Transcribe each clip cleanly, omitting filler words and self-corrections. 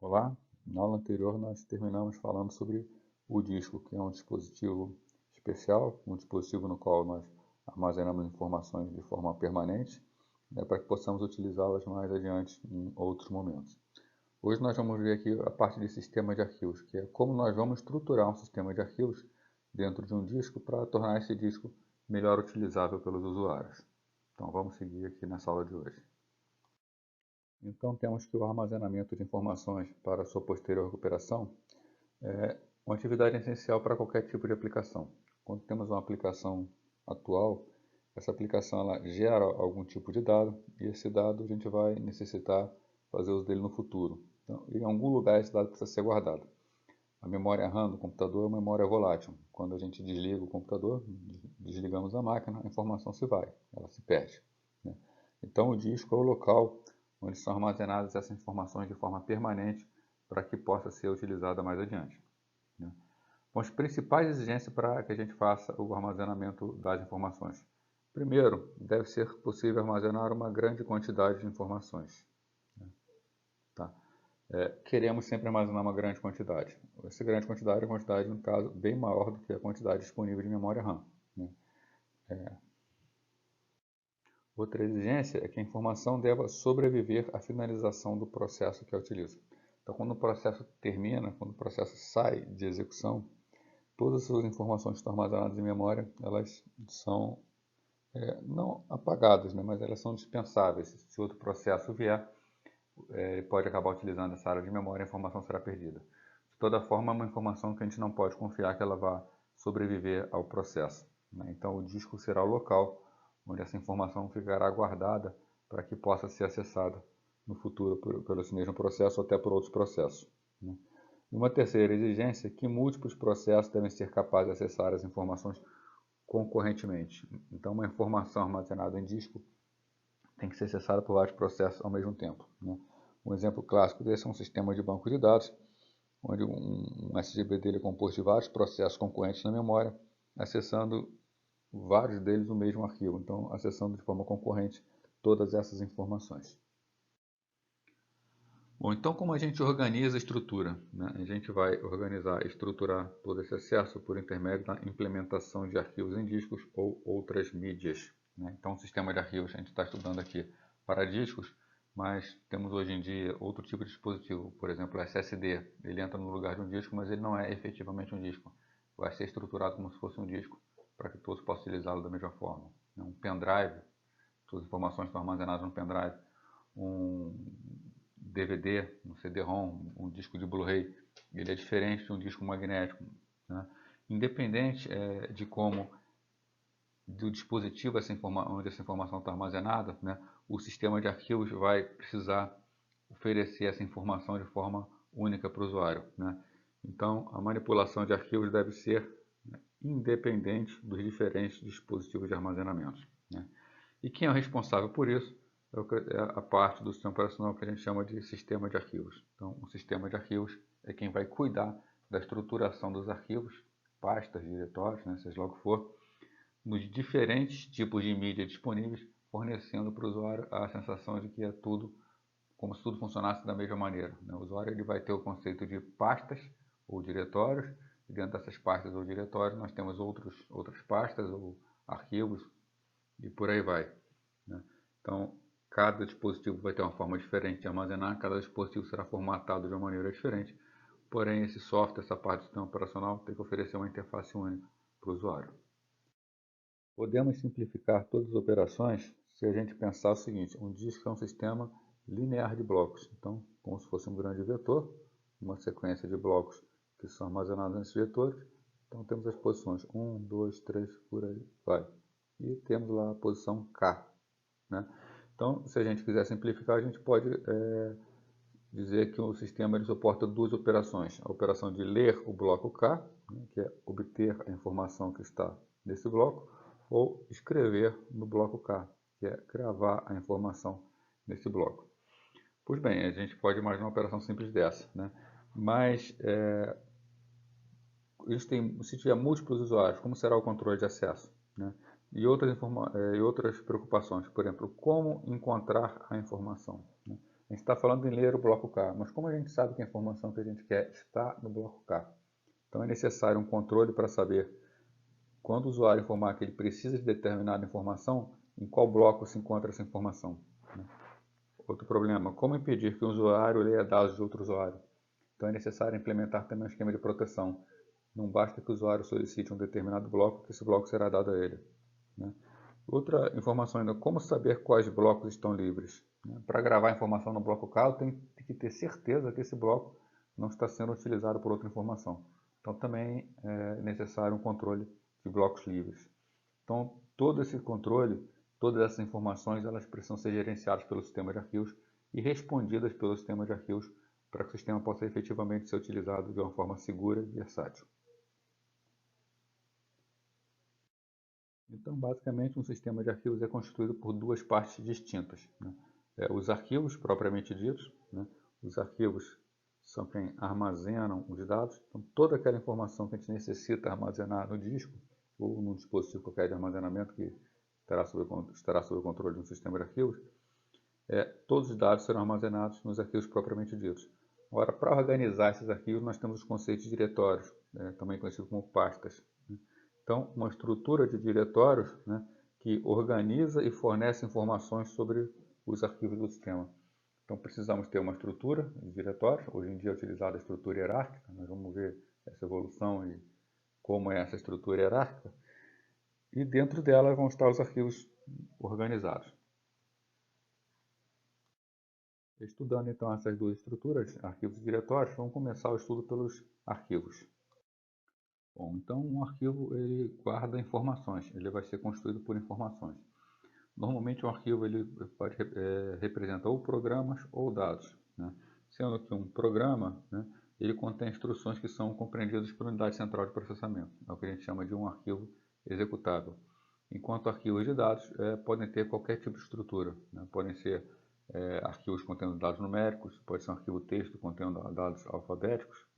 Olá, na aula anterior nós terminamos falando sobre o disco, que é um dispositivo especial, um dispositivo no qual nós armazenamos informações de forma permanente, para que possamos utilizá-las mais adiante em outros momentos. Hoje nós vamos ver aqui a parte de sistema de arquivos, que é como nós vamos estruturar um sistema de arquivos dentro de um disco para tornar esse disco melhor utilizável pelos usuários. Então vamos seguir aqui nessa aula de hoje. Então temos que o armazenamento de informações para sua posterior recuperação é uma atividade essencial para qualquer tipo de aplicação. Quando temos uma aplicação atual, essa aplicação ela gera algum tipo de dado e esse dado a gente vai necessitar fazer uso dele no futuro. Então, em algum lugar esse dado precisa ser guardado. A memória RAM do computador é uma memória volátil. Quando a gente desliga o computador, desligamos a máquina, a informação se vai, ela se perde, né? Então o disco é o local onde são armazenadas essas informações de forma permanente para que possa ser utilizada mais adiante, né? Bom, as principais exigências para que a gente faça o armazenamento das informações. Primeiro, deve ser possível armazenar uma grande quantidade de informações, né? Tá? Queremos sempre armazenar uma grande quantidade. Essa grande quantidade é uma quantidade, no caso, bem maior do que a quantidade disponível de memória RAM, né? Outra exigência é que a informação deva sobreviver à finalização do processo que a utiliza. Então, quando o processo termina, quando o processo sai de execução, todas as suas informações que estão armazenadas em memória, elas são não apagadas, né, mas elas são dispensáveis. Se outro processo vier, ele pode acabar utilizando essa área de memória e a informação será perdida. De toda forma, é uma informação que a gente não pode confiar que ela vá sobreviver ao processo, né? Então, o disco será o local onde essa informação ficará guardada para que possa ser acessada no futuro pelo esse mesmo processo ou até por outros processos, né? E uma terceira exigência é que múltiplos processos devem ser capazes de acessar as informações concorrentemente. Então, uma informação armazenada em disco tem que ser acessada por vários processos ao mesmo tempo, né? Um exemplo clássico desse é um sistema de banco de dados, onde um SGB dele é composto de vários processos concorrentes na memória, acessando vários deles no mesmo arquivo, então acessando de forma concorrente todas essas informações. Bom, então como a gente organiza a estrutura, né? A gente vai organizar e estruturar todo esse acesso por intermédio da implementação de arquivos em discos ou outras mídias, né? Então o sistema de arquivos a gente está estudando aqui para discos, mas temos hoje em dia outro tipo de dispositivo, por exemplo o SSD, ele entra no lugar de um disco, mas ele não é efetivamente um disco, vai ser estruturado como se fosse um disco, para que todos possam utilizá-lo da mesma forma. Um pendrive, todas as informações estão armazenadas no pendrive, um DVD, um CD-ROM, um disco de Blu-ray, ele é diferente de um disco magnético, né? Independente de como do dispositivo onde essa informação está armazenada, né, o sistema de arquivos vai precisar oferecer essa informação de forma única para o usuário, né? Então, a manipulação de arquivos deve ser, né, independente dos diferentes dispositivos de armazenamento, né? E quem é o responsável por isso é a parte do sistema operacional que a gente chama de sistema de arquivos. Então, o sistema de arquivos é quem vai cuidar da estruturação dos arquivos, pastas, diretórios, né, seja lá o que for, nos diferentes tipos de mídia disponíveis, fornecendo para o usuário a sensação de que é tudo como se tudo funcionasse da mesma maneira, né? O usuário ele vai ter o conceito de pastas ou diretórios, e dentro dessas pastas ou diretórios nós temos outras pastas ou arquivos e por aí vai, né? Então, cada dispositivo vai ter uma forma diferente de armazenar, cada dispositivo será formatado de uma maneira diferente, porém esse software, essa parte do sistema operacional tem que oferecer uma interface única para o usuário. Podemos simplificar todas as operações se a gente pensar o seguinte: um disco é um sistema linear de blocos. Então, como se fosse um grande vetor, uma sequência de blocos que são armazenados nesses vetores. Então, temos as posições 1, 2, 3, por aí vai. E temos lá a posição K, né? Então, se a gente quiser simplificar, a gente pode dizer que o sistema ele suporta duas operações. A operação de ler o bloco K, né, que é obter a informação que está nesse bloco, ou escrever no bloco K, que é gravar a informação nesse bloco. Pois bem, a gente pode imaginar uma operação simples dessa, né? Mas se tiver múltiplos usuários, como será o controle de acesso, né? E outras preocupações, por exemplo, como encontrar a informação, né? A gente está falando em ler o bloco K, mas como a gente sabe que a informação que a gente quer está no bloco K? Então é necessário um controle para saber, quando o usuário informar que ele precisa de determinada informação, em qual bloco se encontra essa informação. Outro problema, como impedir que o usuário leia dados de outro usuário? Então é necessário implementar também um esquema de proteção. Não basta que o usuário solicite um determinado bloco, que esse bloco será dado a ele. Outra informação ainda, como saber quais blocos estão livres? Para gravar informação no bloco K, eu tenho que ter certeza que esse bloco não está sendo utilizado por outra informação. Então também é necessário um controle de blocos livres. Então todo esse controle, todas essas informações, elas precisam ser gerenciadas pelo sistema de arquivos e respondidas pelo sistema de arquivos para que o sistema possa efetivamente ser utilizado de uma forma segura e versátil. Então, basicamente, um sistema de arquivos é constituído por duas partes distintas. Os arquivos, propriamente ditos, os arquivos são quem armazenam os dados. Então, toda aquela informação que a gente necessita armazenar no disco ou num dispositivo qualquer de armazenamento que estará sob o controle de um sistema de arquivos, todos os dados serão armazenados nos arquivos propriamente ditos. Agora, para organizar esses arquivos, nós temos os conceitos de diretórios, também conhecidos como pastas. Então, uma estrutura de diretórios que organiza e fornece informações sobre os arquivos do sistema. Então, precisamos ter uma estrutura de diretórios. Hoje em dia é utilizada a estrutura hierárquica. Nós vamos ver essa evolução e como é essa estrutura hierárquica. E dentro dela vão estar os arquivos organizados. Estudando então essas duas estruturas, arquivos e diretórios, vamos começar o estudo pelos arquivos. Bom, então um arquivo ele guarda informações, ele vai ser constituído por informações. Normalmente um arquivo ele pode representar ou programas ou dados, sendo que um programa ele contém instruções que são compreendidas por unidade central de processamento, é o que a gente chama de um arquivo executável. Enquanto arquivos de dados podem ter qualquer tipo de estrutura, podem ser arquivos contendo dados numéricos, pode ser um arquivo texto contendo dados alfabéticos,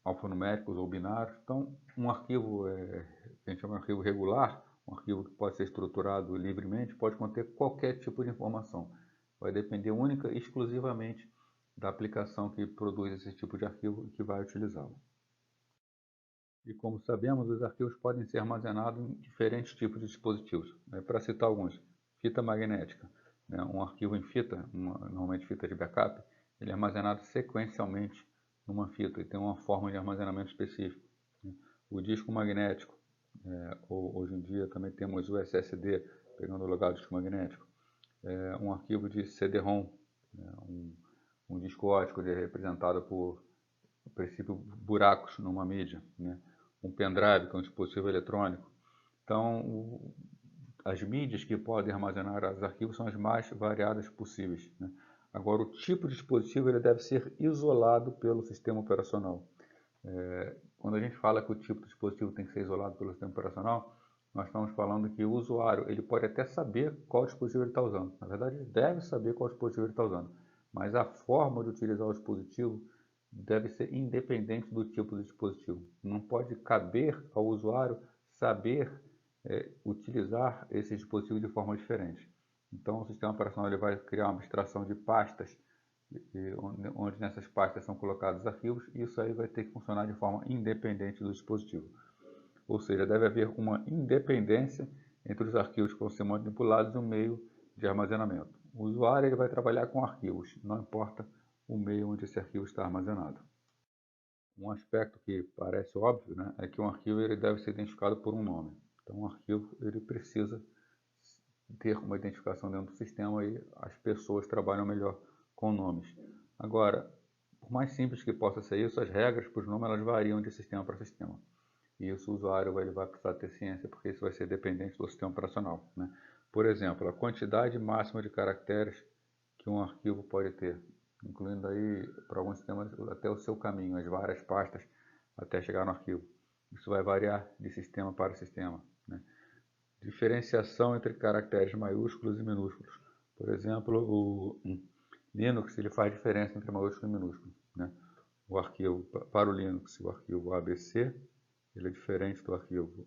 alfanuméricos ou binários. Então, um arquivo, a gente chama de arquivo regular, um arquivo que pode ser estruturado livremente, pode conter qualquer tipo de informação. Vai depender única e exclusivamente da aplicação que produz esse tipo de arquivo e que vai utilizá-lo. E como sabemos, os arquivos podem ser armazenados em diferentes tipos de dispositivos. Para citar alguns, fita magnética. Um arquivo em fita, normalmente fita de backup, ele é armazenado sequencialmente numa fita e tem uma forma de armazenamento específica. O disco magnético, hoje em dia também temos o SSD, pegando o lugar do disco magnético. Um arquivo de CD-ROM, um disco ótico representado por, no princípio, buracos numa mídia. Um pendrive, que é um dispositivo eletrônico. Então, as mídias que podem armazenar os arquivos são as mais variadas possíveis. Agora, o tipo de dispositivo ele deve ser isolado pelo sistema operacional. Quando a gente fala que o tipo de dispositivo tem que ser isolado pelo sistema operacional, nós estamos falando que o usuário ele pode até saber qual dispositivo ele está usando. Na verdade, ele deve saber qual dispositivo ele está usando. Mas a forma de utilizar o dispositivo deve ser independente do tipo de dispositivo. Não pode caber ao usuário saber utilizar esse dispositivo de forma diferente. Então, o sistema operacional ele vai criar uma abstração de pastas, onde nessas pastas são colocados arquivos, e isso aí vai ter que funcionar de forma independente do dispositivo. Ou seja, deve haver uma independência entre os arquivos que vão ser manipulados e o meio de armazenamento. O usuário ele vai trabalhar com arquivos, não importa o meio onde esse arquivo está armazenado. Um aspecto que parece óbvio é que um arquivo ele deve ser identificado por um nome. Então, um arquivo ele precisa ter uma identificação dentro do sistema e as pessoas trabalham melhor com nomes. Agora, por mais simples que possa ser isso, as regras para os nomes elas variam de sistema para sistema. E isso o usuário ele vai precisar ter ciência, porque isso vai ser dependente do sistema operacional. Por exemplo, a quantidade máxima de caracteres que um arquivo pode ter, incluindo aí, para alguns sistemas, até o seu caminho, as várias pastas, até chegar no arquivo. Isso vai variar de sistema para sistema. Diferenciação entre caracteres maiúsculos e minúsculos. Por exemplo, o Linux ele faz diferença entre maiúsculo e minúsculo. O arquivo, para o Linux, o arquivo ABC, ele é diferente do arquivo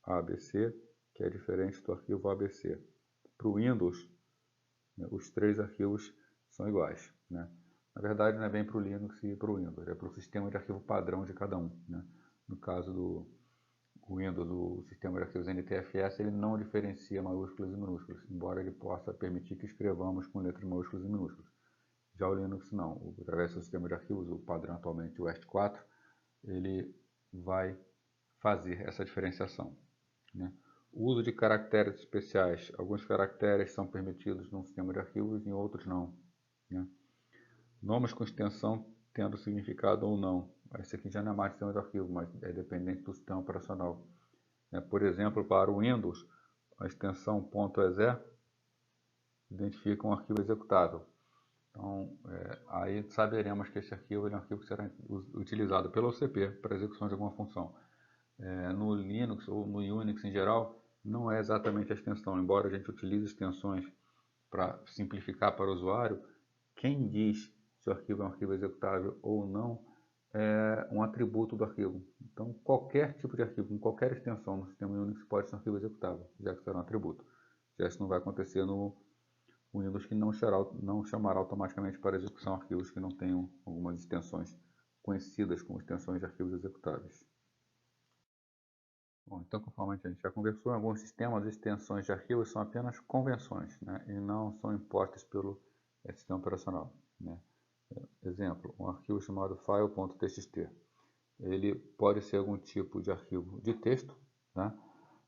ABC, que é diferente do arquivo ABC. Para o Windows, os três arquivos são iguais, né? Na verdade, não é bem para o Linux e para o Windows, é para o sistema de arquivo padrão de cada um, né? No caso do Windows, o sistema de arquivos NTFS, ele não diferencia maiúsculas e minúsculas, embora ele possa permitir que escrevamos com letras maiúsculas e minúsculas. Já o Linux não, através do sistema de arquivos, o padrão atualmente o EST4, ele vai fazer essa diferenciação, né? O uso de caracteres especiais, alguns caracteres são permitidos num sistema de arquivos e em outros não, né? Nomes com extensão tendo significado ou não. Esse aqui já não é mais sistema de arquivo, mas é dependente do sistema operacional. Por exemplo, para o Windows, a extensão .exe identifica um arquivo executável. Então, aí saberemos que esse arquivo é um arquivo que será utilizado pela OCP para execução de alguma função. No Linux ou no Unix em geral, não é exatamente a extensão, embora a gente utilize extensões para simplificar para o usuário, quem diz se o arquivo é um arquivo executável ou não é um atributo do arquivo. Então, qualquer tipo de arquivo, com qualquer extensão no sistema Unix pode ser um arquivo executável, já que será um atributo. Já isso não vai acontecer no Windows, que não chamará automaticamente para execução arquivos que não tenham algumas extensões conhecidas como extensões de arquivos executáveis. Bom, então, conforme a gente já conversou, em alguns sistemas, as extensões de arquivos são apenas convenções, né, e não são impostas pelo sistema operacional, né. Exemplo, um arquivo chamado file.txt. Ele pode ser algum tipo de arquivo de texto, tá?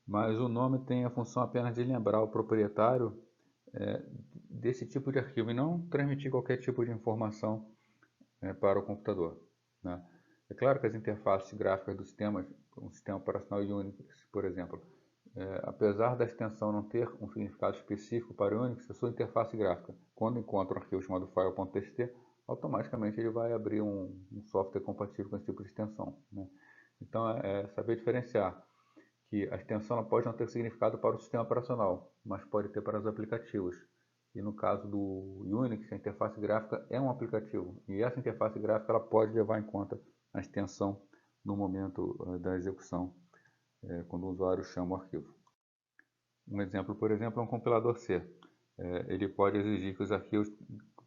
Mas o nome tem a função apenas de lembrar o proprietário desse tipo de arquivo e não transmitir qualquer tipo de informação para o computador, né? É claro que as interfaces gráficas do sistema, um sistema operacional Unix, por exemplo, apesar da extensão não ter um significado específico para o Unix, a sua interface gráfica, quando encontra um arquivo chamado file.txt, automaticamente ele vai abrir um software compatível com esse tipo de extensão, né? Então, saber diferenciar que a extensão ela pode não ter significado para o sistema operacional, mas pode ter para os aplicativos. E no caso do Unix, a interface gráfica é um aplicativo. E essa interface gráfica ela pode levar em conta a extensão no momento da execução, quando o usuário chama o arquivo. Um exemplo, por exemplo, é um compilador C. Ele pode exigir que os arquivos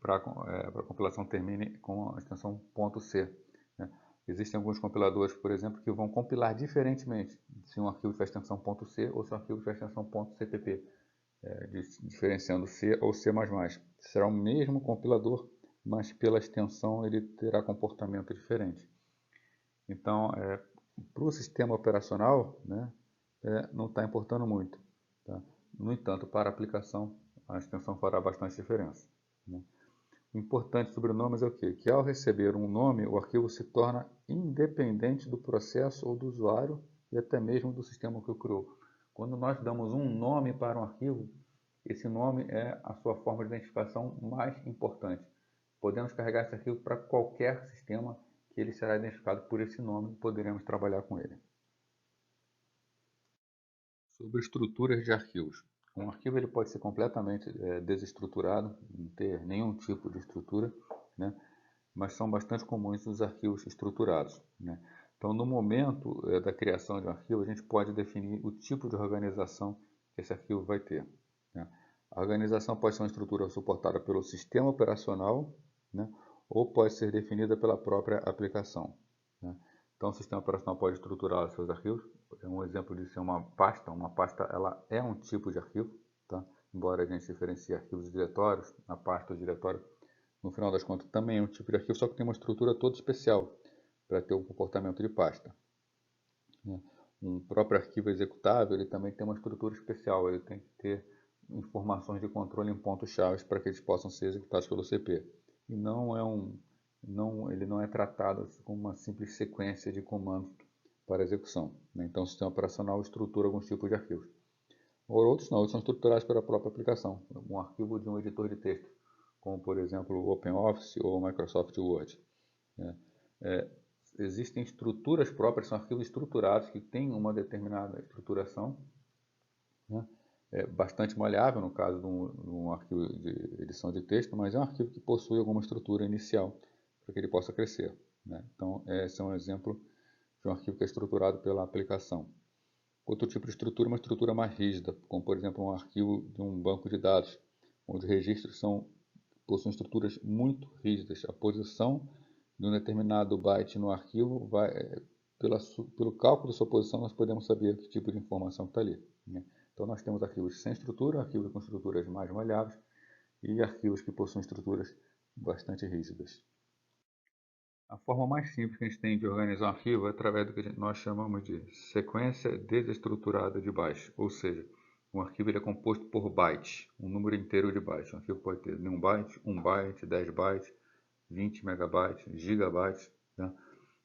para a compilação termine com a extensão .c, né? Existem alguns compiladores, por exemplo, que vão compilar diferentemente se um arquivo tiver extensão .c ou se um arquivo tiver extensão .cpp, diferenciando C ou C++. Será o mesmo compilador, mas pela extensão ele terá comportamento diferente. Então, para o sistema operacional, né, não está importando muito, tá? No entanto, para a aplicação, a extensão fará bastante diferença, né? O importante sobre nomes é o quê? Que ao receber um nome, o arquivo se torna independente do processo ou do usuário e até mesmo do sistema que o criou. Quando nós damos um nome para um arquivo, esse nome é a sua forma de identificação mais importante. Podemos carregar esse arquivo para qualquer sistema que ele será identificado por esse nome e poderemos trabalhar com ele. Sobre estruturas de arquivos. Um arquivo ele pode ser completamente desestruturado, não ter nenhum tipo de estrutura, né? Mas são bastante comuns os arquivos estruturados, né? Então, no momento da criação de um arquivo, a gente pode definir o tipo de organização que esse arquivo vai ter, né? A organização pode ser uma estrutura suportada pelo sistema operacional, né? Ou pode ser definida pela própria aplicação, né? Então, o sistema operacional pode estruturar os seus arquivos. Um exemplo disso é uma pasta. Uma pasta ela é um tipo de arquivo, tá? Embora a gente diferencie arquivos e diretórios, a pasta ou diretório, no final das contas, também é um tipo de arquivo, só que tem uma estrutura toda especial para ter um comportamento de pasta, né? Um próprio arquivo executável ele também tem uma estrutura especial, ele tem que ter informações de controle em pontos-chave para que eles possam ser executados pelo CP. E ele não é tratado como uma simples sequência de comandos para execução, né? Então, o sistema operacional estrutura alguns tipos de arquivos. Outros não, outros são estruturados pela própria aplicação. Um arquivo de um editor de texto, como por exemplo o OpenOffice ou o Microsoft Word, né? Existem estruturas próprias, são arquivos estruturados que têm uma determinada estruturação, né? Bastante maleável no caso de um arquivo de edição de texto, mas é um arquivo que possui alguma estrutura inicial para que ele possa crescer, né? Então, esse é um exemplo de um arquivo que é estruturado pela aplicação. Outro tipo de estrutura é uma estrutura mais rígida, como por exemplo um arquivo de um banco de dados, onde os registros são possuem estruturas muito rígidas. A posição de um determinado byte no arquivo vai, pelo cálculo da sua posição, nós podemos saber que tipo de informação está ali, né? Então, nós temos arquivos sem estrutura, arquivos com estruturas mais maleáveis e arquivos que possuem estruturas bastante rígidas. A forma mais simples que a gente tem de organizar um arquivo é através do que nós chamamos de sequência desestruturada de bytes, ou seja, um arquivo ele é composto por bytes, um número inteiro de bytes. Um arquivo pode ter 1 byte, 10 bytes, 20 megabytes, gigabytes, né?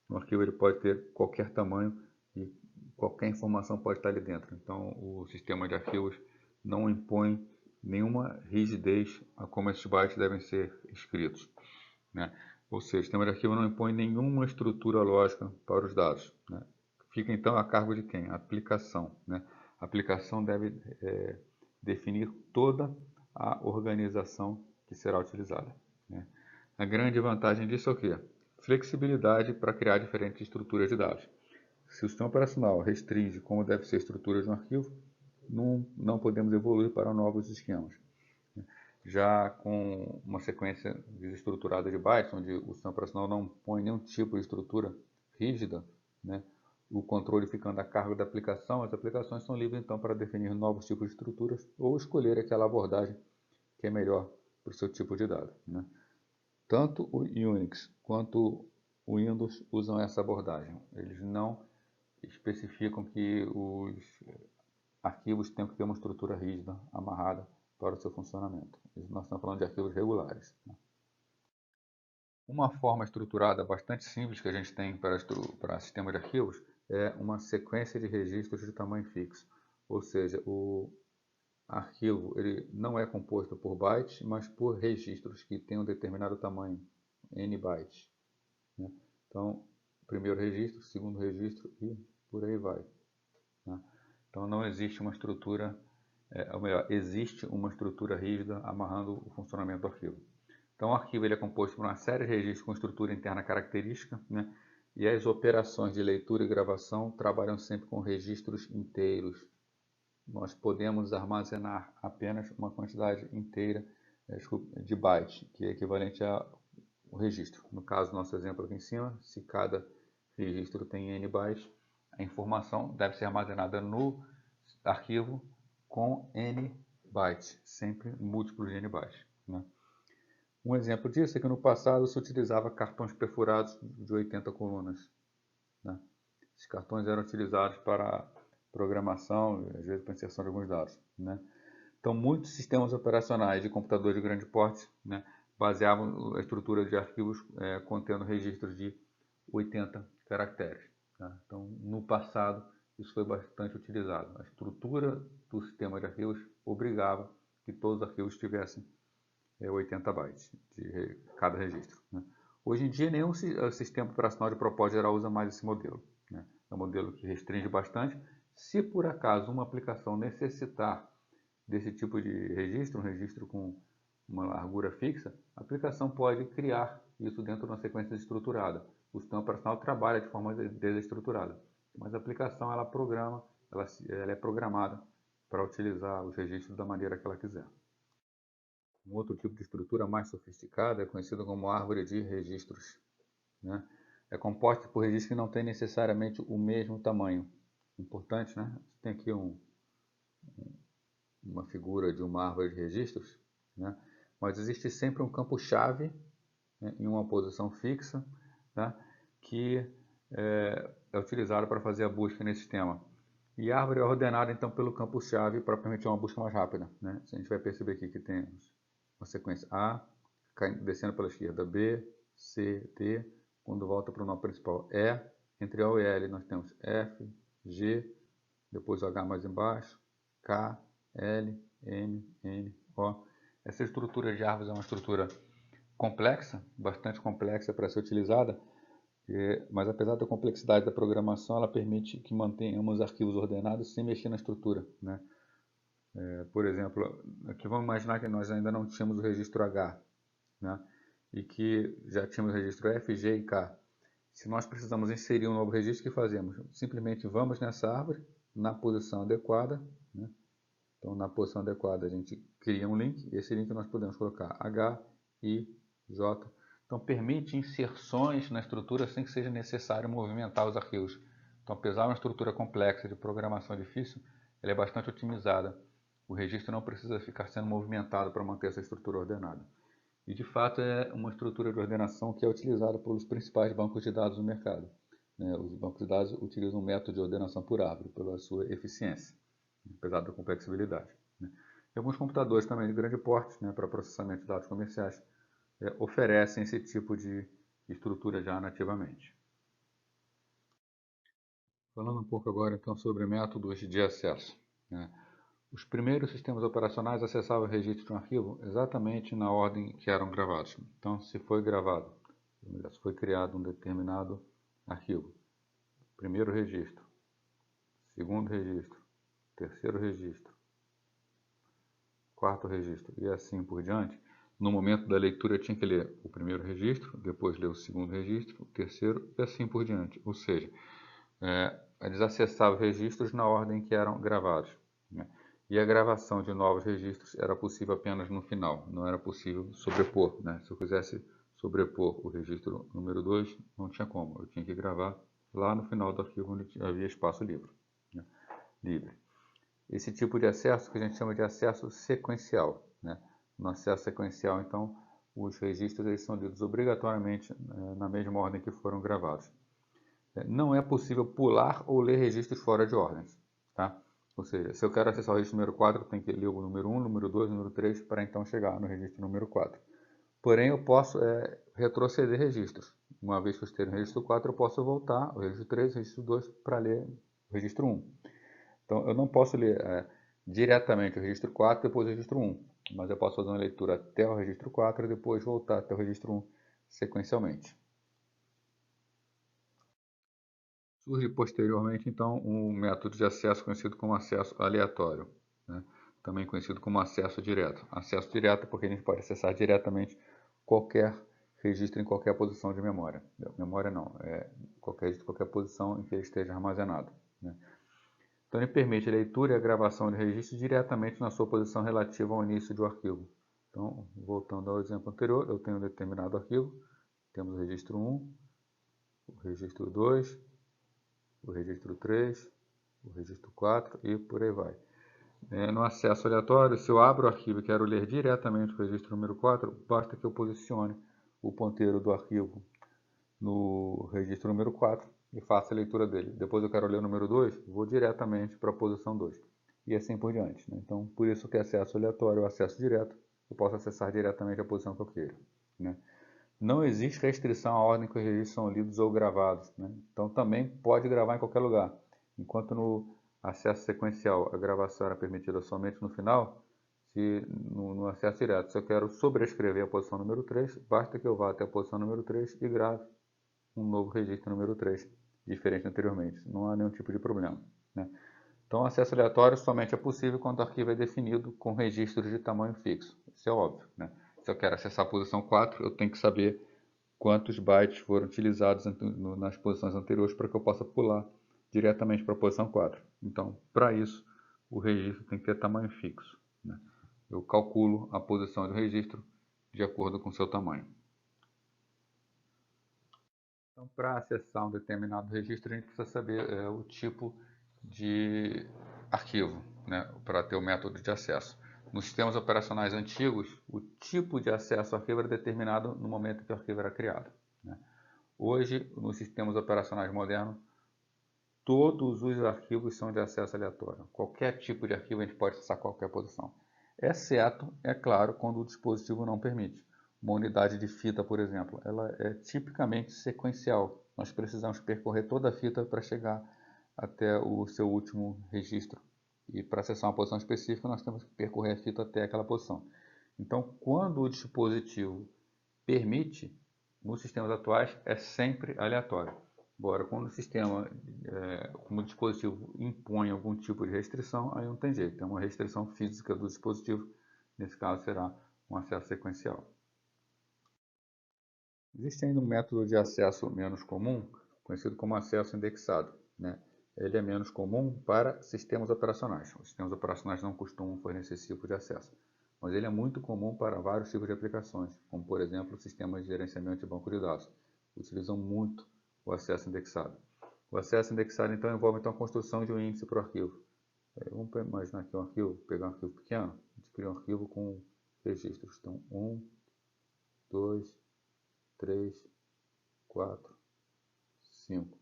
Um arquivo ele pode ter qualquer tamanho e qualquer informação pode estar ali dentro. Então, o sistema de arquivos não impõe nenhuma rigidez a como esses bytes devem ser escritos, né? Ou seja, o sistema de arquivo não impõe nenhuma estrutura lógica para os dados, né? Fica então a cargo de quem? A aplicação, né? A aplicação deve definir toda a organização que será utilizada, né? A grande vantagem disso é o quê? Flexibilidade para criar diferentes estruturas de dados. Se o sistema operacional restringe como deve ser a estrutura de um arquivo, não podemos evoluir para novos esquemas. Já com uma sequência desestruturada de bytes, onde o sistema operacional não põe nenhum tipo de estrutura rígida, né, o controle ficando a cargo da aplicação, as aplicações são livres então para definir novos tipos de estruturas ou escolher aquela abordagem que é melhor para o seu tipo de dado, né? Tanto o Unix quanto o Windows usam essa abordagem. Eles não especificam que os arquivos têm que ter uma estrutura rígida, amarrada para o seu funcionamento. Nós estamos falando de arquivos regulares, né? Uma forma estruturada bastante simples que a gente tem para sistema de arquivos é uma sequência de registros de tamanho fixo. Ou seja, o arquivo ele não é composto por bytes, mas por registros que têm um determinado tamanho, n bytes, né? Então, primeiro registro, segundo registro e por aí vai, né? Então, não existe uma estrutura, ou melhor, existe uma estrutura rígida amarrando o funcionamento do arquivo. Então, o arquivo ele é composto por uma série de registros com estrutura interna característica, né? E as operações de leitura e gravação trabalham sempre com registros inteiros. Nós podemos armazenar apenas uma quantidade inteira de bytes, que é equivalente ao registro. No caso, nosso exemplo aqui em cima, se cada registro tem n bytes, a informação deve ser armazenada no arquivo com n bytes, sempre múltiplos de n bytes, né? Um exemplo disso é que no passado se utilizava cartões perfurados de 80 colunas, né? Esses cartões eram utilizados para programação, às vezes para inserção de alguns dados, né? Então, muitos sistemas operacionais de computadores de grande porte, né, baseavam a estrutura de arquivos contendo registros de 80 caracteres, tá? Então, no passado, isso foi bastante utilizado. A estrutura do sistema de arquivos obrigava que todos os arquivos tivessem 80 bytes de cada registro, né? Hoje em dia, nenhum sistema operacional de propósito geral usa mais esse modelo, né? É um modelo que restringe bastante. Se por acaso uma aplicação necessitar desse tipo de registro, um registro com uma largura fixa, a aplicação pode criar isso dentro de uma sequência estruturada. O sistema operacional trabalha de forma desestruturada, mas a aplicação ela é programada para utilizar os registros da maneira que ela quiser. Um outro tipo de estrutura mais sofisticada é conhecido como árvore de registros, né? É composta por registros que não têm necessariamente o mesmo tamanho. Importante, né? Tem aqui uma figura de uma árvore de registros, né? Mas existe sempre um campo-chave, né, em uma posição fixa, tá? Que é utilizado para fazer a busca nesse sistema. E a árvore é ordenada então pelo campo-chave para permitir uma busca mais rápida, né? A gente vai perceber aqui que temos uma sequência A, descendo pela esquerda, B, C, D, quando volta para o nó principal, E, entre O e L nós temos F, G, depois o H mais embaixo, K, L, M, N, O. Essa estrutura de árvores é uma estrutura complexa, bastante complexa para ser utilizada, mas apesar da complexidade da programação, ela permite que mantenhamos arquivos ordenados sem mexer na estrutura, né? Por exemplo, aqui vamos imaginar que nós ainda não tínhamos o registro H, né? E que já tínhamos o registro F, G e K. Se nós precisamos inserir um novo registro, o que fazemos? Simplesmente vamos nessa árvore, na posição adequada, né? Então, na posição adequada, a gente cria um link, e esse link nós podemos colocar H, I, J. Então, permite inserções na estrutura sem que seja necessário movimentar os arquivos. Então, apesar de uma estrutura complexa de programação difícil, ela é bastante otimizada. O registro não precisa ficar sendo movimentado para manter essa estrutura ordenada. E, de fato, é uma estrutura de ordenação que é utilizada pelos principais bancos de dados no mercado. Os bancos de dados utilizam um método de ordenação por árvore, pela sua eficiência, apesar da complexibilidade. E alguns computadores também de grande porte, para processamento de dados comerciais, oferecem esse tipo de estrutura já nativamente. Falando um pouco agora então sobre métodos de acesso. Os primeiros sistemas operacionais acessavam o registro de um arquivo exatamente na ordem que eram gravados. Então, se foi criado um determinado arquivo, primeiro registro, segundo registro, terceiro registro, quarto registro e assim por diante, no momento da leitura eu tinha que ler o primeiro registro, depois ler o segundo registro, o terceiro e assim por diante. Ou seja, eles acessavam registros na ordem que eram gravados. E a gravação de novos registros era possível apenas no final, não era possível sobrepor. Se eu quisesse sobrepor o registro número 2, não tinha como, eu tinha que gravar lá no final do arquivo onde havia espaço livre. Esse tipo de acesso que a gente chama de acesso sequencial. No acesso sequencial, então, os registros eles são lidos obrigatoriamente na mesma ordem que foram gravados. Não é possível pular ou ler registros fora de ordens. Ou seja, se eu quero acessar o registro número 4, eu tenho que ler o número 1, número 2, número 3, para então chegar no registro número 4. Porém, eu posso retroceder registros. Uma vez que eu esteja no registro 4, eu posso voltar ao registro 3, registro 2, para ler o registro 1. Então, eu não posso ler diretamente o registro 4 depois o registro 1, mas eu posso fazer uma leitura até o registro 4 e depois voltar até o registro 1 sequencialmente. Surge posteriormente, então, um método de acesso conhecido como acesso aleatório, também conhecido como acesso direto. Acesso direto porque a gente pode acessar diretamente qualquer registro em qualquer posição de memória. Memória não, qualquer posição em que ele esteja armazenado. Então, ele permite a leitura e a gravação de registros diretamente na sua posição relativa ao início do arquivo. Então, voltando ao exemplo anterior, eu tenho um determinado arquivo, temos o registro 1, o registro 2, o registro 3, o registro 4 e por aí vai. No acesso aleatório, se eu abro o arquivo e quero ler diretamente o registro número 4, basta que eu posicione o ponteiro do arquivo no registro número 4 e faça a leitura dele. Depois eu quero ler o número 2, vou diretamente para a posição 2. E assim por diante. Então, por isso que acesso aleatório é o acesso direto. Eu posso acessar diretamente a posição que eu queira. Não existe restrição à ordem que os registros são lidos ou gravados. Então, também pode gravar em qualquer lugar. Enquanto no acesso sequencial a gravação era permitida somente no final, no acesso direto, se eu quero sobrescrever a posição número 3, basta que eu vá até a posição número 3 e grave um novo registro número 3, diferente anteriormente. Não há nenhum tipo de problema. Então, o acesso aleatório somente é possível quando o arquivo é definido com registros de tamanho fixo. Isso é óbvio. Se eu quero acessar a posição 4, eu tenho que saber quantos bytes foram utilizados nas posições anteriores para que eu possa pular diretamente para a posição 4. Então, para isso, o registro tem que ter tamanho fixo. Eu calculo a posição do registro de acordo com o seu tamanho. Então, para acessar um determinado registro, a gente precisa saber o tipo de arquivo, para ter o método de acesso. Nos sistemas operacionais antigos, o tipo de acesso ao arquivo era determinado no momento que o arquivo era criado. Hoje, nos sistemas operacionais modernos, todos os arquivos são de acesso aleatório. Qualquer tipo de arquivo a gente pode acessar qualquer posição. Exceto, é claro, quando o dispositivo não permite. Uma unidade de fita, por exemplo, ela é tipicamente sequencial. Nós precisamos percorrer toda a fita para chegar até o seu último registro. E para acessar uma posição específica, nós temos que percorrer a fita até aquela posição. Então, quando o dispositivo permite, nos sistemas atuais, é sempre aleatório. Agora, quando o dispositivo impõe algum tipo de restrição, aí não tem jeito. É uma restrição física do dispositivo. Nesse caso, será um acesso sequencial. Existe ainda um método de acesso menos comum, conhecido como acesso indexado. Ele é menos comum para sistemas operacionais. Os sistemas operacionais não costumam fornecer esse tipo de acesso. mas ele é muito comum para vários tipos de aplicações, como por exemplo sistemas de gerenciamento de banco de dados. Utilizam muito o acesso indexado. O acesso indexado então envolve então, a construção de um índice para o arquivo. Vamos imaginar aqui um arquivo, pegar um arquivo pequeno, a gente cria um arquivo com registros. Então 1, 2, 3, 4, 5.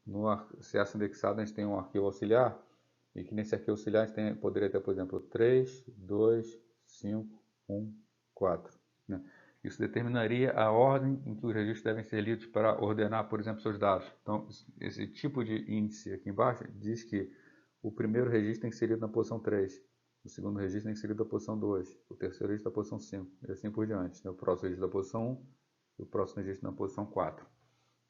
No acesso indexado a gente tem um arquivo auxiliar, e que nesse arquivo auxiliar a gente poderia ter, por exemplo, 3, 2, 5, 1, 4. Né? Isso determinaria a ordem em que os registros devem ser lidos para ordenar, por exemplo, seus dados. Então, esse tipo de índice aqui embaixo diz que o primeiro registro tem que ser lido na posição 3, o segundo registro tem que ser lido na posição 2, o terceiro registro na posição 5, e assim por diante. Né? O próximo registro na posição 1 e o próximo registro na posição 4.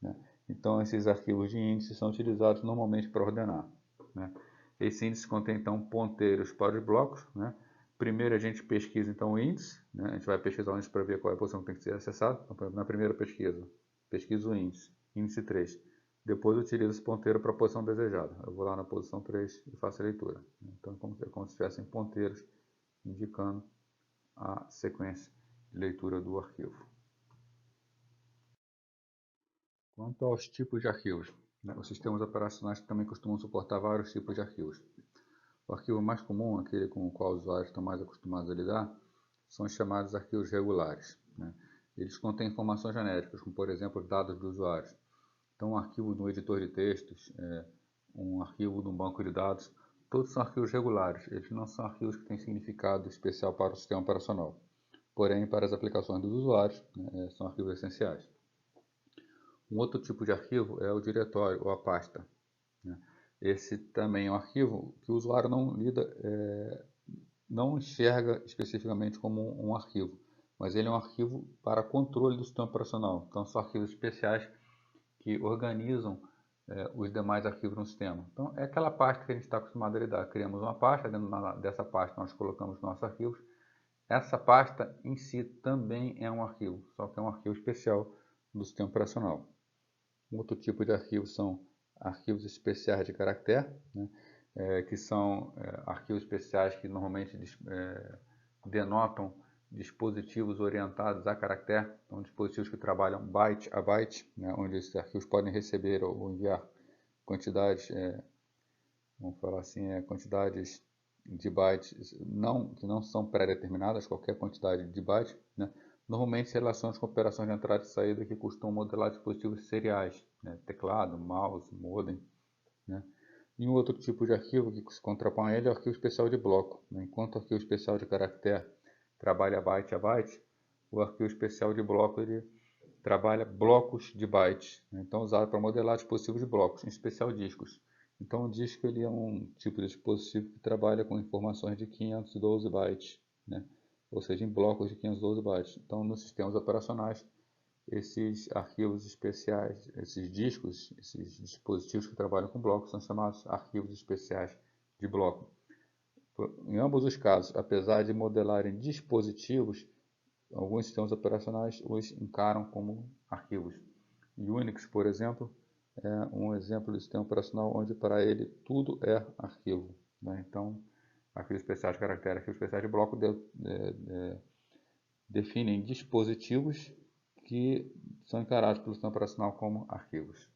Né? Então, esses arquivos de índice são utilizados normalmente para ordenar. Né? Esse índice contém, então, ponteiros para os blocos. Né? Primeiro, a gente pesquisa, então, o índice. Né? A gente vai pesquisar o índice para ver qual é a posição que tem que ser acessada. Então, por exemplo, na primeira pesquisa, pesquiso o índice, índice 3. Depois, utilizo esse ponteiro para a posição desejada. Eu vou lá na posição 3 e faço a leitura. Então, é como se tivessem ponteiros indicando a sequência de leitura do arquivo. Quanto aos tipos de arquivos, né, os sistemas operacionais também costumam suportar vários tipos de arquivos. O arquivo mais comum, aquele com o qual os usuários estão mais acostumados a lidar, são os chamados arquivos regulares. Né? Eles contêm informações genéricas, como por exemplo dados do usuário. Então, um arquivo no editor de textos, um arquivo de um banco de dados, todos são arquivos regulares. Eles não são arquivos que têm significado especial para o sistema operacional. Porém, para as aplicações dos usuários, né, são arquivos essenciais. Um outro tipo de arquivo é o diretório ou a pasta. Né? Esse também é um arquivo que o usuário não enxerga especificamente como um arquivo, mas ele é um arquivo para controle do sistema operacional. Então, são arquivos especiais que organizam os demais arquivos no sistema. Então, é aquela pasta que a gente está acostumado a lidar. Criamos uma pasta, dentro dessa pasta nós colocamos nossos arquivos. Essa pasta em si também é um arquivo, só que é um arquivo especial do sistema operacional. Um outro tipo de arquivo são arquivos especiais de caractere, né? Que são arquivos especiais que normalmente denotam dispositivos orientados a caractere, então dispositivos que trabalham byte a byte, né? Onde esses arquivos podem receber ou enviar quantidades, vamos falar assim, quantidades de bytes que não são pré-determinadas, qualquer quantidade de bytes, né? Normalmente se relaciona com operações de entrada e saída que costumam modelar dispositivos seriais, né? Teclado, mouse, modem. Né? E um outro tipo de arquivo que se contrapõe a ele é o arquivo especial de bloco. Né? Enquanto o arquivo especial de caractere trabalha byte a byte, o arquivo especial de bloco ele trabalha blocos de bytes. Né? Então usado para modelar dispositivos de blocos, em especial discos. Então o disco ele é um tipo de dispositivo que trabalha com informações de 512 bytes. Né? Ou seja, em blocos de 512 bytes. Então, nos sistemas operacionais, esses arquivos especiais, esses discos, esses dispositivos que trabalham com blocos, são chamados arquivos especiais de bloco. Em ambos os casos, apesar de modelarem dispositivos, alguns sistemas operacionais os encaram como arquivos. Unix, por exemplo, é um exemplo de sistema operacional onde para ele tudo é arquivo. Né? Então, arquivos especiais de caractere, arquivos especiais de bloco definem dispositivos que são encarados pelo sistema operacional como arquivos.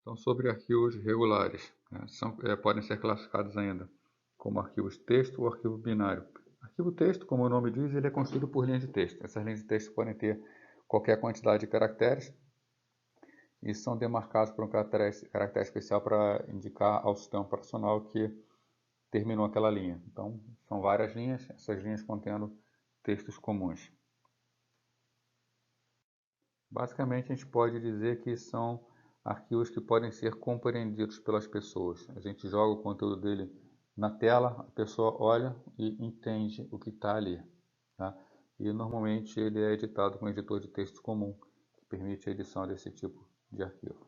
Então, sobre arquivos regulares, né, podem ser classificados ainda como arquivos texto ou arquivo binário. Arquivo texto, como o nome diz, ele é construído por linhas de texto. Essas linhas de texto podem ter qualquer quantidade de caracteres e são demarcados por um caractere especial para indicar ao sistema operacional que terminou aquela linha. Então, são várias linhas, essas linhas contendo textos comuns. Basicamente, a gente pode dizer que são arquivos que podem ser compreendidos pelas pessoas. A gente joga o conteúdo dele na tela, a pessoa olha e entende o que está ali. Tá? E normalmente ele é editado com um editor de texto comum, que permite a edição desse tipo de arquivo.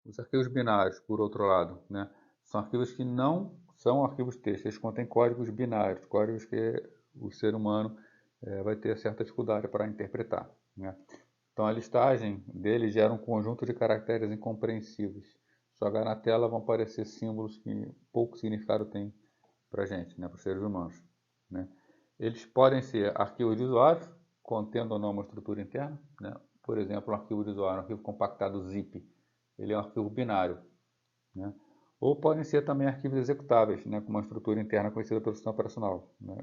Os arquivos binários, por outro lado, né, são arquivos que não são arquivos texto, eles contêm códigos binários, códigos que o ser humano vai ter certa dificuldade para interpretar. Né? Então a listagem dele gera um conjunto de caracteres incompreensíveis. Jogar na tela vão aparecer símbolos que pouco significado têm para a gente, né, para os seres humanos, né? Eles podem ser arquivos de usuários, contendo ou não uma estrutura interna, né? Por exemplo, um arquivo de usuário, um arquivo compactado zip, ele é um arquivo binário, né? Ou podem ser também arquivos executáveis, né, com uma estrutura interna conhecida pelo sistema operacional, né?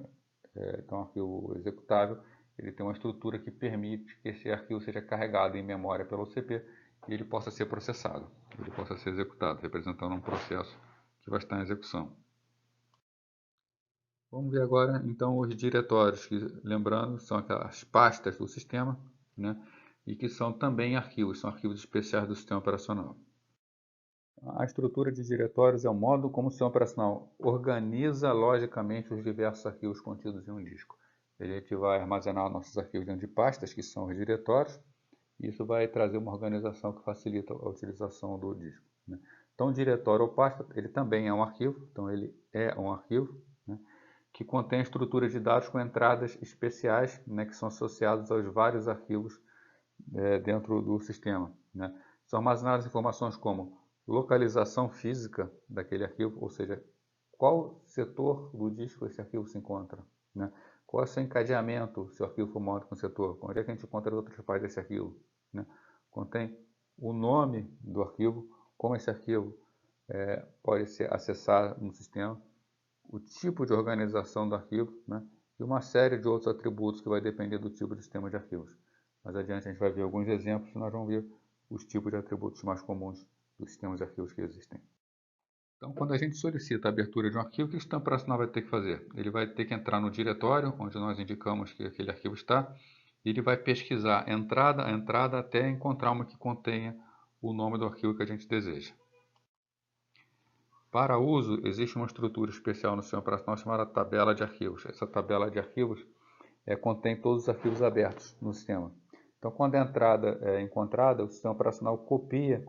Então, o arquivo executável ele tem uma estrutura que permite que esse arquivo seja carregado em memória pelo OCP e ele possa ser processado, ele possa ser executado, representando um processo que vai estar em execução. Vamos ver agora, então, os diretórios, que, lembrando, são aquelas pastas do sistema, né, e que são também arquivos, são arquivos especiais do sistema operacional. A estrutura de diretórios é o modo como o sistema operacional organiza logicamente os diversos arquivos contidos em um disco. A gente vai armazenar nossos arquivos dentro de pastas, que são os diretórios, e isso vai trazer uma organização que facilita a utilização do disco, né? Então, o diretório ou pasta, ele também é um arquivo, então ele é um arquivo, né, que contém estruturas de dados com entradas especiais, né, que são associadas aos vários arquivos dentro do sistema, né? São armazenadas informações como localização física daquele arquivo, ou seja, qual setor do disco esse arquivo se encontra, né? Qual é o seu encadeamento, se o arquivo for montado com o setor, onde é que a gente encontra as outras partes desse arquivo, né? Contém o nome do arquivo, como esse arquivo pode ser acessado no sistema, o tipo de organização do arquivo, né? E uma série de outros atributos que vai depender do tipo de sistema de arquivos. Mais adiante a gente vai ver alguns exemplos e nós vamos ver os tipos de atributos mais comuns dos sistemas de arquivos que existem. Então, quando a gente solicita a abertura de um arquivo, o que o sistema operacional vai ter que fazer? Ele vai ter que entrar no diretório, onde nós indicamos que aquele arquivo está, e ele vai pesquisar entrada a entrada até encontrar uma que contenha o nome do arquivo que a gente deseja. Para uso, existe uma estrutura especial no sistema operacional chamada tabela de arquivos. Essa tabela de arquivos contém todos os arquivos abertos no sistema. Então, quando a entrada é encontrada, o sistema operacional copia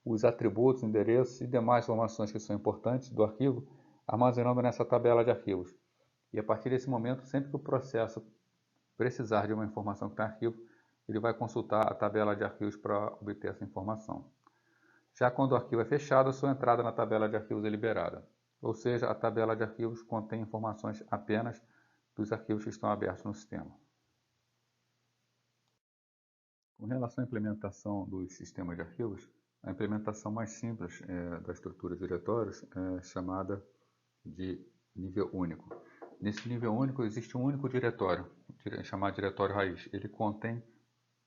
os atributos, endereços e demais informações que são importantes do arquivo, armazenando nessa tabela de arquivos. E a partir desse momento, sempre que o processo precisar de uma informação que está em arquivo, ele vai consultar a tabela de arquivos para obter essa informação. Já quando o arquivo é fechado, a sua entrada na tabela de arquivos é liberada. Ou seja, a tabela de arquivos contém informações apenas dos arquivos que estão abertos no sistema. Com relação à implementação dos sistemas de arquivos, a implementação mais simples da estrutura de diretórios é chamada de nível único. Nesse nível único existe um único diretório, chamado diretório raiz. Ele contém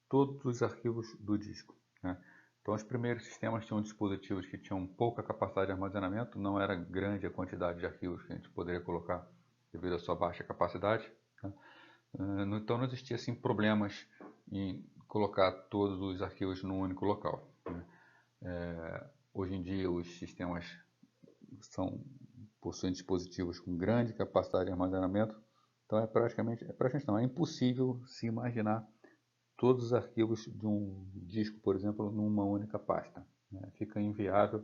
todos os arquivos do disco, né? Então, os primeiros sistemas tinham dispositivos que tinham pouca capacidade de armazenamento, não era grande a quantidade de arquivos que a gente poderia colocar devido à sua baixa capacidade, né? Então, não existia assim, problemas em colocar todos os arquivos num único local, né? Hoje em dia, os sistemas possuem dispositivos com grande capacidade de armazenamento, então é impossível se imaginar todos os arquivos de um disco, por exemplo, numa única pasta, né? Fica inviável,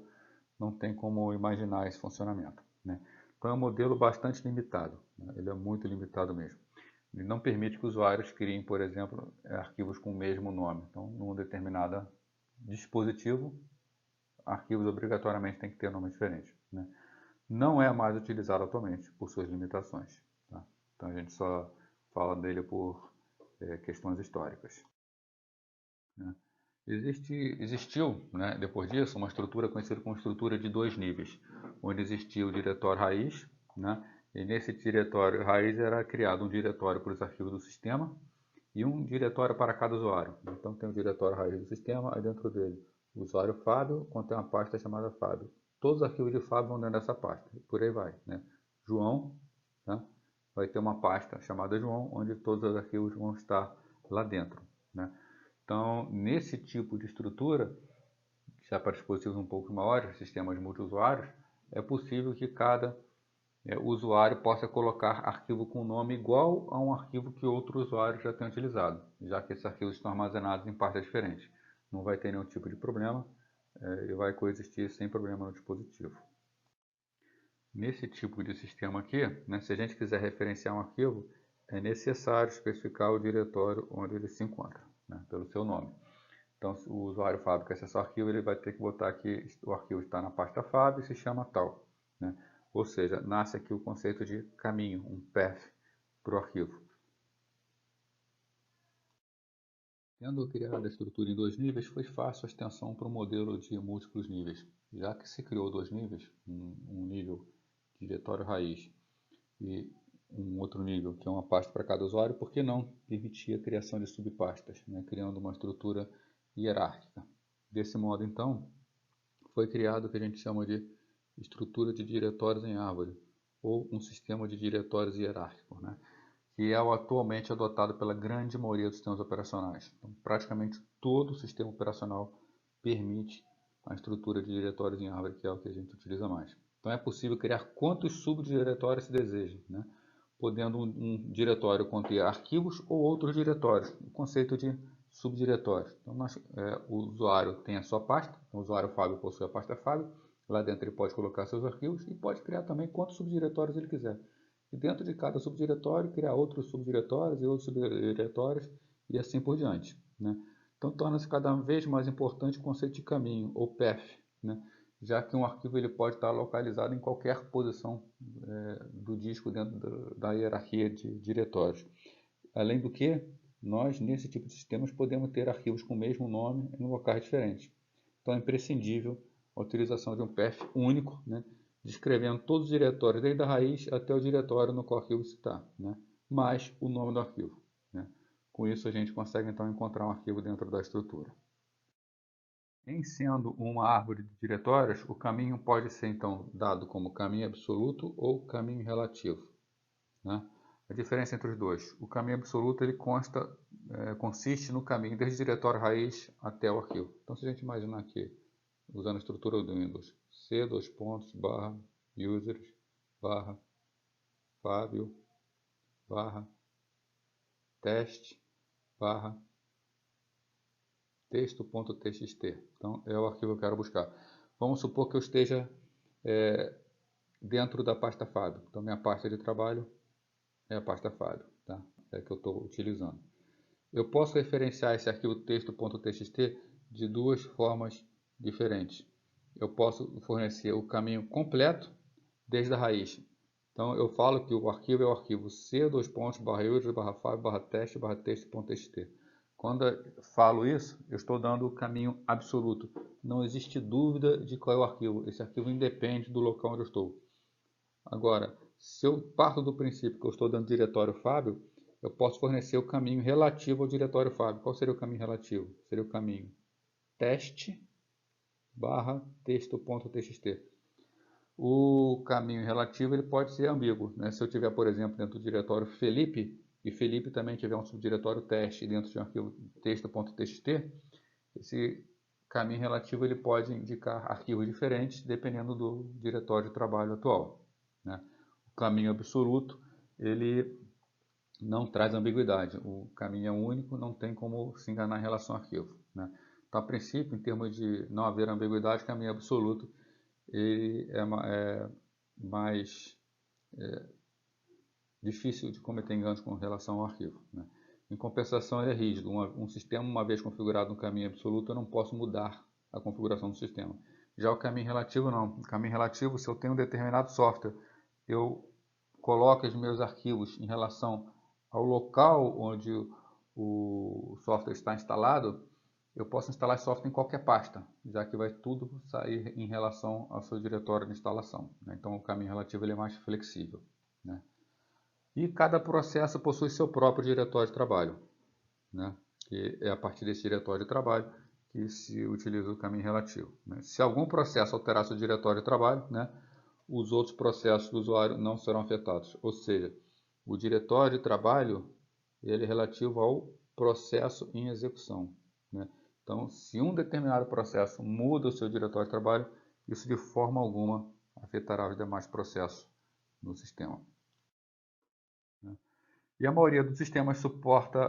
não tem como imaginar esse funcionamento, né? Então é um modelo bastante limitado, né? Ele é muito limitado mesmo. Ele não permite que usuários criem, por exemplo, arquivos com o mesmo nome. Então, num determinado dispositivo, arquivos obrigatoriamente têm que ter nome diferente, né? Não é mais utilizado atualmente por suas limitações, tá? Então a gente só fala dele por questões históricas, né? Existiu, né, depois disso, uma estrutura conhecida como estrutura de dois níveis, onde existia o diretório raiz, né, e nesse diretório raiz era criado um diretório para os arquivos do sistema e um diretório para cada usuário. Então tem o diretório raiz do sistema, aí dentro dele o usuário Fábio contém uma pasta chamada Fábio. Todos os arquivos de Fábio vão dentro dessa pasta, e por aí vai, né? João, né, vai ter uma pasta chamada João, onde todos os arquivos vão estar lá dentro, né? Então, nesse tipo de estrutura, já para dispositivos um pouco maiores, sistemas multiusuários, é possível que cada usuário possa colocar arquivo com nome igual a um arquivo que outro usuário já tem utilizado, já que esses arquivos estão armazenados em pastas diferentes. Não vai ter nenhum tipo de problema e vai coexistir sem problema no dispositivo. Nesse tipo de sistema aqui, né, se a gente quiser referenciar um arquivo, é necessário especificar o diretório onde ele se encontra, né, pelo seu nome. Então, se o usuário Fábio quer acessar o arquivo, ele vai ter que botar que o arquivo está na pasta Fábio e se chama tal, né? Ou seja, nasce aqui o conceito de caminho, um path para o arquivo. Tendo criado a estrutura em 2 níveis, foi fácil a extensão para um modelo de múltiplos níveis. Já que se criou 2 níveis, um nível diretório raiz e um outro nível, que é uma pasta para cada usuário, por que não permitir a criação de subpastas, né, criando uma estrutura hierárquica. Desse modo, então, foi criado o que a gente chama de estrutura de diretórios em árvore, ou um sistema de diretórios hierárquicos, né, que é o atualmente adotado pela grande maioria dos sistemas operacionais. Então, praticamente todo o sistema operacional permite a estrutura de diretórios em árvore, que é o que a gente utiliza mais. Então é possível criar quantos subdiretórios se deseja, né? Podendo um diretório conter arquivos ou outros diretórios, o conceito de subdiretórios. Então o usuário tem a sua pasta, então, o usuário Fábio possui a pasta Fábio, lá dentro ele pode colocar seus arquivos e pode criar também quantos subdiretórios ele quiser. E dentro de cada subdiretório, criar outros subdiretórios e outros subdiretórios e assim por diante, né? Então torna-se cada vez mais importante o conceito de caminho, ou path, né? Já que um arquivo ele pode estar localizado em qualquer posição do disco dentro da hierarquia de diretórios. Além do que, nós nesse tipo de sistemas podemos ter arquivos com o mesmo nome em locais diferentes. Então é imprescindível a utilização de um path único, né, descrevendo todos os diretórios, desde a raiz até o diretório no qual o arquivo está, né, mais o nome do arquivo, né. Com isso a gente consegue então encontrar um arquivo dentro da estrutura. Em sendo uma árvore de diretórios, o caminho pode ser então dado como caminho absoluto ou caminho relativo, né? A diferença entre os dois: o caminho absoluto ele consiste no caminho desde o diretório raiz até o arquivo. Então, se a gente imaginar aqui, usando a estrutura do Windows, c users Fábio teste texto.txt. Então, é o arquivo que eu quero buscar. Vamos supor que eu esteja dentro da pasta Fábio. Então, minha pasta de trabalho é a pasta Fábio, tá? É a que eu estou utilizando. Eu posso referenciar esse arquivo texto.txt de duas formas diferentes. Eu posso fornecer o caminho completo desde a raiz. Então eu falo que o arquivo é o arquivo c:/user/file/teste.txt. Quando eu falo isso, eu estou dando o caminho absoluto. Não existe dúvida de qual é o arquivo. Esse arquivo independe do local onde eu estou. Agora, se eu parto do princípio que eu estou dando diretório Fábio, eu posso fornecer o caminho relativo ao diretório Fábio. Qual seria o caminho relativo? Seria o caminho teste/texto.txt. O caminho relativo ele pode ser ambíguo, né? Se eu tiver, por exemplo, dentro do diretório Felipe, e Felipe também tiver um subdiretório teste dentro de um arquivo texto.txt, esse caminho relativo ele pode indicar arquivos diferentes dependendo do diretório de trabalho atual, né? O caminho absoluto ele não traz ambiguidade, o caminho é único, não tem como se enganar em relação ao arquivo, né? Então, a princípio, em termos de não haver ambiguidade, o caminho absoluto ele é mais difícil de cometer enganos com relação ao arquivo, né? Em compensação, ele é rígido. Um sistema, uma vez configurado no caminho absoluto, eu não posso mudar a configuração do sistema. Já o caminho relativo, não. O caminho relativo, se eu tenho um determinado software, eu coloco os meus arquivos em relação ao local onde o software está instalado, eu posso instalar esse software em qualquer pasta, já que vai tudo sair em relação ao seu diretório de instalação, né? Então o caminho relativo ele é mais flexível, né? E cada processo possui seu próprio diretório de trabalho, né? Que é a partir desse diretório de trabalho que se utiliza o caminho relativo, né? Se algum processo alterar seu diretório de trabalho, né, os outros processos do usuário não serão afetados. Ou seja, o diretório de trabalho ele é relativo ao processo em execução, né? Então, se um determinado processo muda o seu diretório de trabalho, isso de forma alguma afetará os demais processos no sistema, né? E a maioria dos sistemas suporta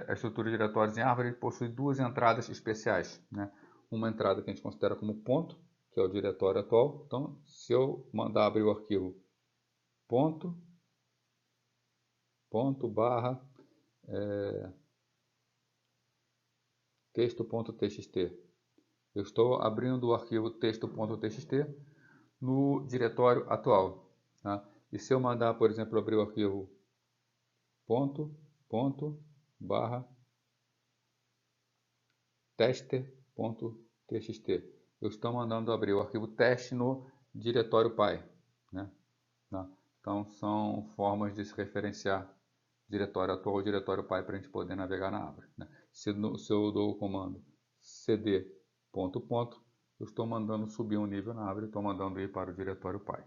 a estrutura de diretórios em árvore e possui duas entradas especiais, né? Uma entrada que a gente considera como ponto, que é o diretório atual. Então, se eu mandar abrir o arquivo ponto barra texto.txt, eu estou abrindo o arquivo texto.txt no diretório atual. Tá? E se eu mandar, por exemplo, abrir o arquivo /, tester.txt, eu estou mandando abrir o arquivo teste no diretório pai, né? Então são formas de se referenciar diretório atual ou diretório pai para a gente poder navegar na árvore, né? Se eu dou o comando cd ... eu estou mandando subir um nível na árvore, estou mandando ir para o diretório pai.